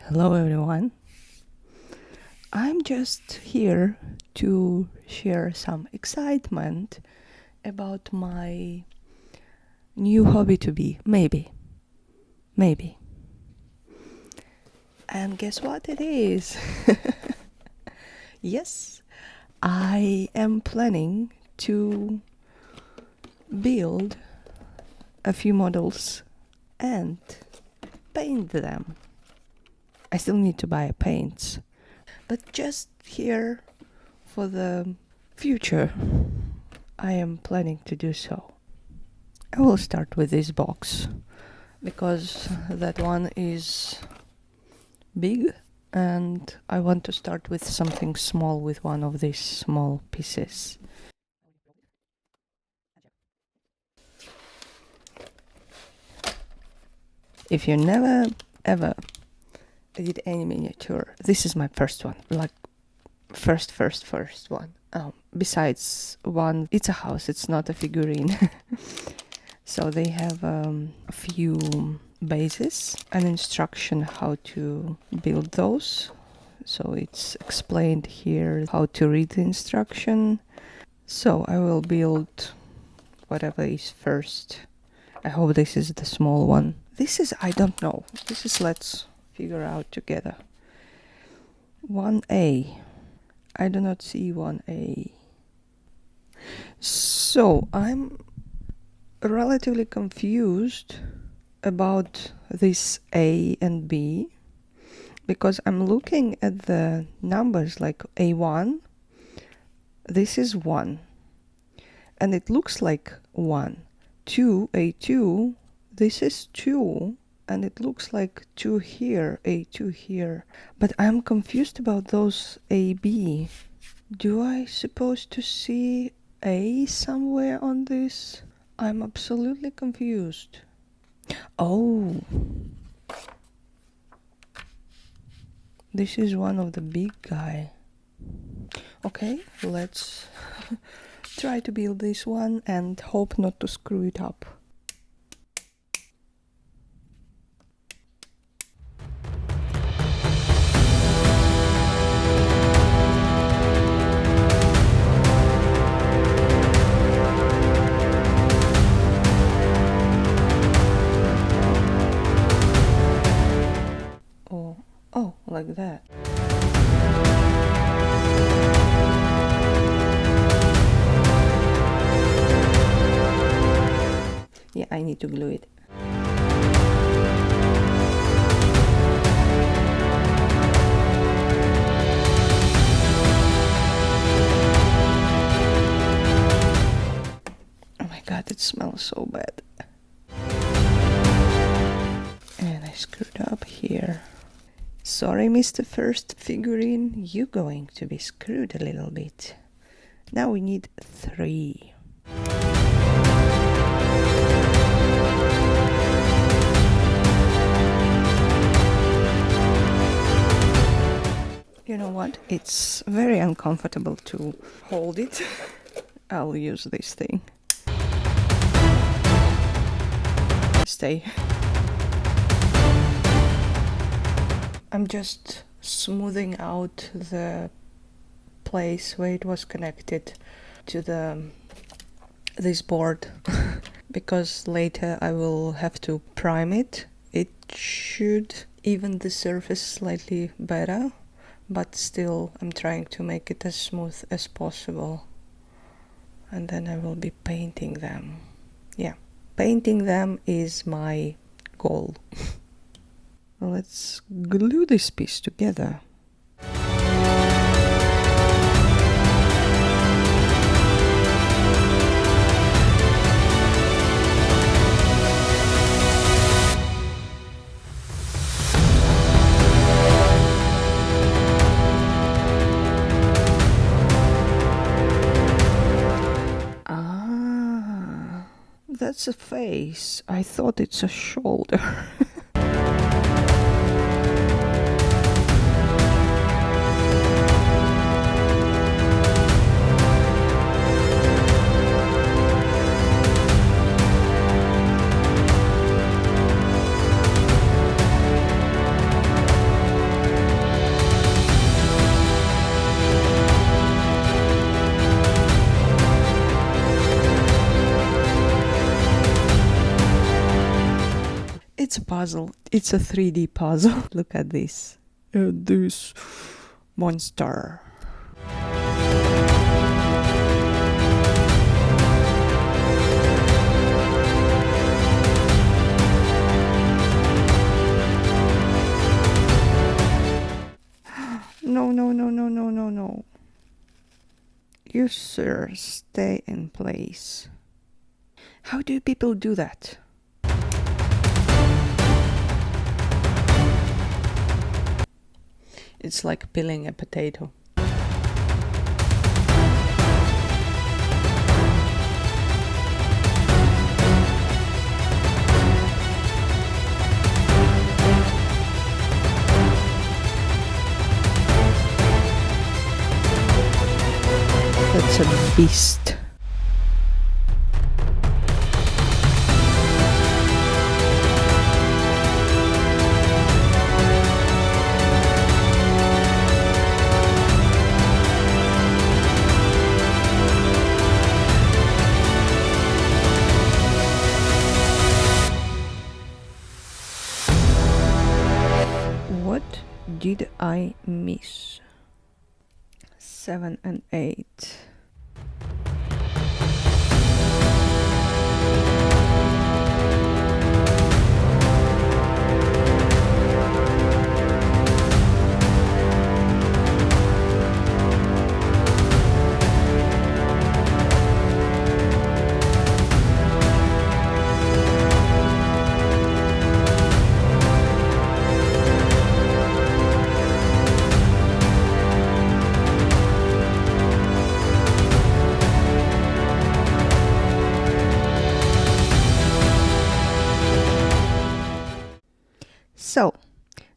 Hello everyone. I'm just here to share some excitement about my new hobby to be, maybe. And guess what it is? Yes, I am planning to build a few models and paint them. I still need to buy paints, but just here for the future, I am planning to do so. I will start with this box because that one is big and I want to start with something small with one of these small pieces. If you never ever did any miniature, this is my first one, like first one. Besides one, it's a house, it's not a figurine. So they have a few bases, an instruction how to build those. So it's explained here how to read the instruction. So I will build whatever is first. I hope this is the small one. This is, I don't know. This is, let's figure out together. 1A. I do not see 1A. So I'm relatively confused about this A and B because I'm looking at the numbers like A1. This is 1 and it looks like 1. 2, A2, this is 2 and it looks like 2 here, A2 here. But I'm confused about those AB. Do I supposed to see A somewhere on this? I'm absolutely confused. Oh, this is one of the big guy. Okay, let's try to build this one and hope not to screw it up. Oh, like that. Yeah, I need to glue it. Oh my god, it smells so bad. And I screwed up here. Sorry, Mr. First Figurine, you're going to be screwed a little bit. Now we need 3. You know what? It's very uncomfortable to hold it. I'll use this thing. Stay. I'm just smoothing out the place where it was connected to this board because later I will have to prime it. It should even the surface slightly better, but still I'm trying to make it as smooth as possible. And then I will be painting them. Yeah, painting them is my goal. Let's glue this piece together. Ah, that's a face. I thought it's a shoulder. It's a puzzle. It's a 3D puzzle. Look at this. This monster. No, no, no, no, no, no, no. You, sir, stay in place. How do people do that? It's like peeling a potato. That's a beast. What did I miss? 7 and 8. So,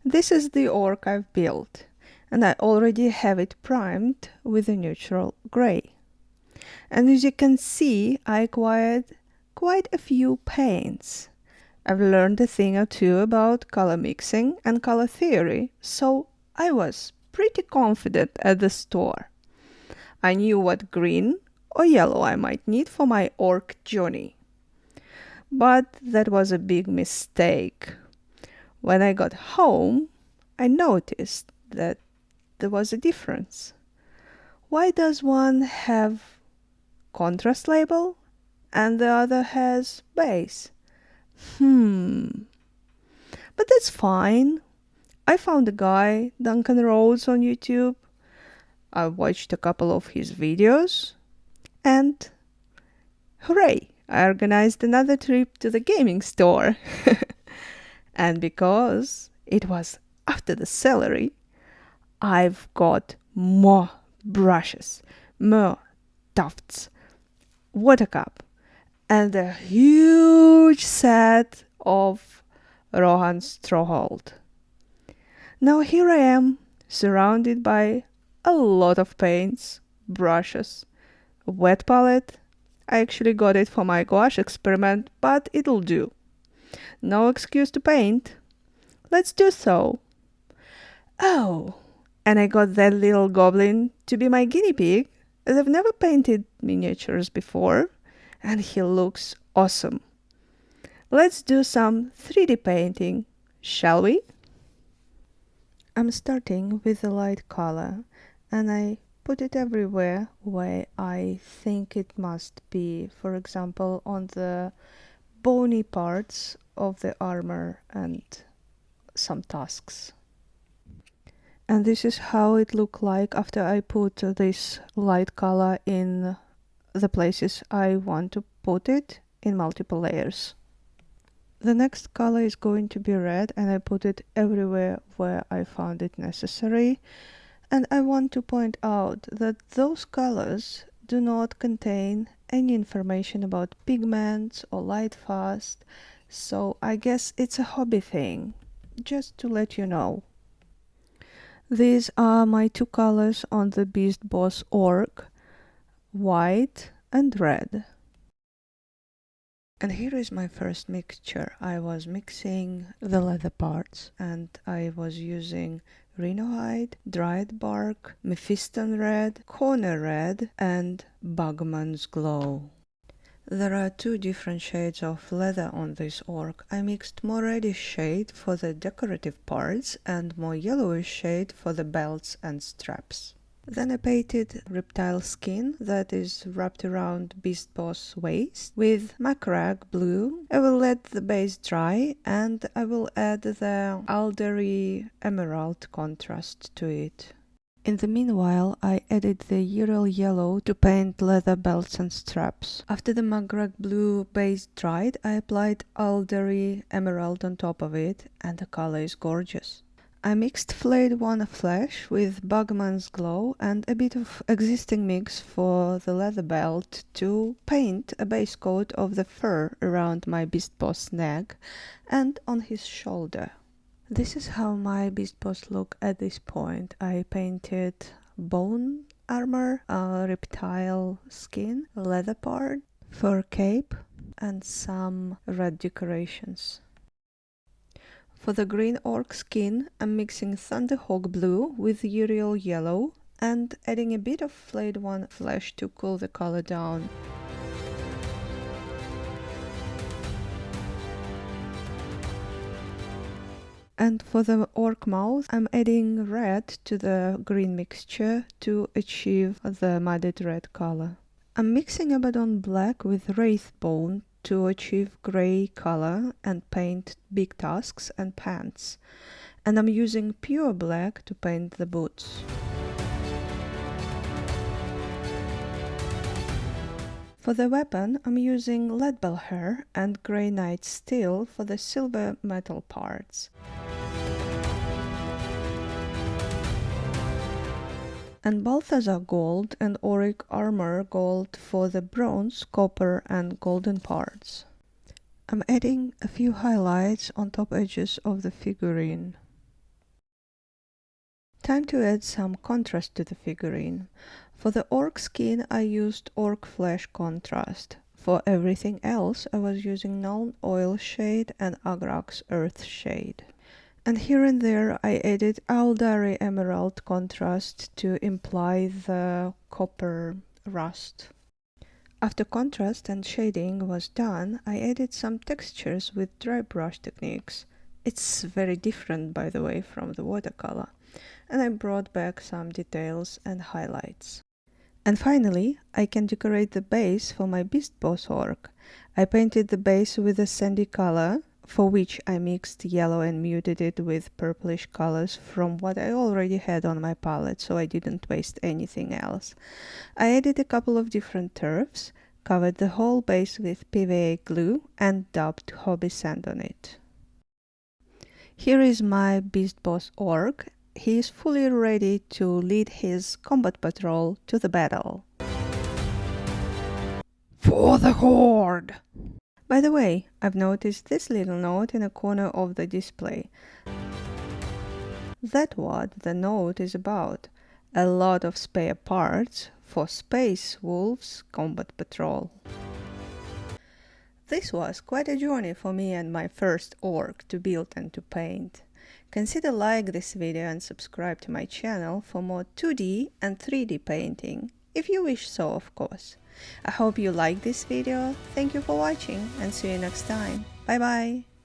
this is the orc I've built, and I already have it primed with a neutral grey. And as you can see, I acquired quite a few paints. I've learned a thing or two about color mixing and color theory, so I was pretty confident at the store. I knew what green or yellow I might need for my orc journey. But that was a big mistake. When I got home, I noticed that there was a difference. Why does one have contrast label and the other has base? But that's fine. I found a guy, Duncan Rhodes, on YouTube. I watched a couple of his videos and hooray, I organized another trip to the gaming store. And because it was after the celery, I've got more brushes, more tufts, water cup, and a huge set of Rohan Strawhold. Now here I am, surrounded by a lot of paints, brushes, a wet palette. I actually got it for my gouache experiment, but it'll do. No excuse to paint. Let's do so. Oh, and I got that little goblin to be my guinea pig, as I've never painted miniatures before, and he looks awesome. Let's do some 3D painting, shall we? I'm starting with a light color, and I put it everywhere where I think it must be, for example, on the bony parts of the armor and some tusks. And this is how it looked like after I put this light color in the places I want to put it in multiple layers. The next color is going to be red, and I put it everywhere where I found it necessary. And I want to point out that those colors do not contain any information about pigments or light fast, so I guess it's a hobby thing, just to let you know. These are my two colors on the Beast Boss Ork, white and red. And here is my first mixture. I was mixing the leather parts, and I was using rhino hide, dried bark, mephiston red, corner red, and bugman's glow. There are two different shades of leather on this orc. I mixed more reddish shade for the decorative parts and more yellowish shade for the belts and straps. Then I painted reptile skin that is wrapped around Beast Boss waist with macrag blue. I will let the base dry and I will add the aldery emerald contrast to it. In the meanwhile, I added the Ural yellow to paint leather belts and straps. After the macrag blue base dried, I applied aldery emerald on top of it, and the color is gorgeous. I mixed flayed one flesh with Bugman's glow and a bit of existing mix for the leather belt to paint a base coat of the fur around my Beast Boss neck and on his shoulder. This is how my Beast Boss look at this point. I painted bone armor, reptile skin, leather part, fur cape, and some red decorations. For the green orc skin, I'm mixing Thunderhawk blue with Ural yellow and adding a bit of flayed one flesh to cool the color down. And for the orc mouth, I'm adding red to the green mixture to achieve the mudded red color. I'm mixing Abaddon black with wraith bone to achieve grey color and paint big tusks and pants. And I'm using pure black to paint the boots. For the weapon, I'm using lead bell hair and grey knight steel for the silver metal parts. And Balthazar gold and Auric armor gold for the bronze, copper and golden parts. I'm adding a few highlights on top edges of the figurine. Time to add some contrast to the figurine. For the orc skin I used orc flesh contrast. For everything else I was using Nuln oil shade and Agrax earth shade. And here and there I added Aldari emerald contrast to imply the copper rust. After contrast and shading was done, I added some textures with dry brush techniques. It's very different, by the way, from the watercolor. And I brought back some details and highlights. And finally, I can decorate the base for my Beast Boss Ork. I painted the base with a sandy color, for which I mixed yellow and muted it with purplish colors from what I already had on my palette, so I didn't waste anything else. I added a couple of different turfs, covered the whole base with PVA glue and dabbed hobby sand on it. Here is my Beast Boss Ork. He is fully ready to lead his combat patrol to the battle. For the Horde! By the way, I've noticed this little note in a corner of the display. That's what the note is about. A lot of spare parts for Space Wolf's combat patrol. This was quite a journey for me and my first orc to build and to paint. Consider like this video and subscribe to my channel for more 2D and 3D painting, if you wish so, of course. I hope you liked this video, thank you for watching and see you next time. Bye bye!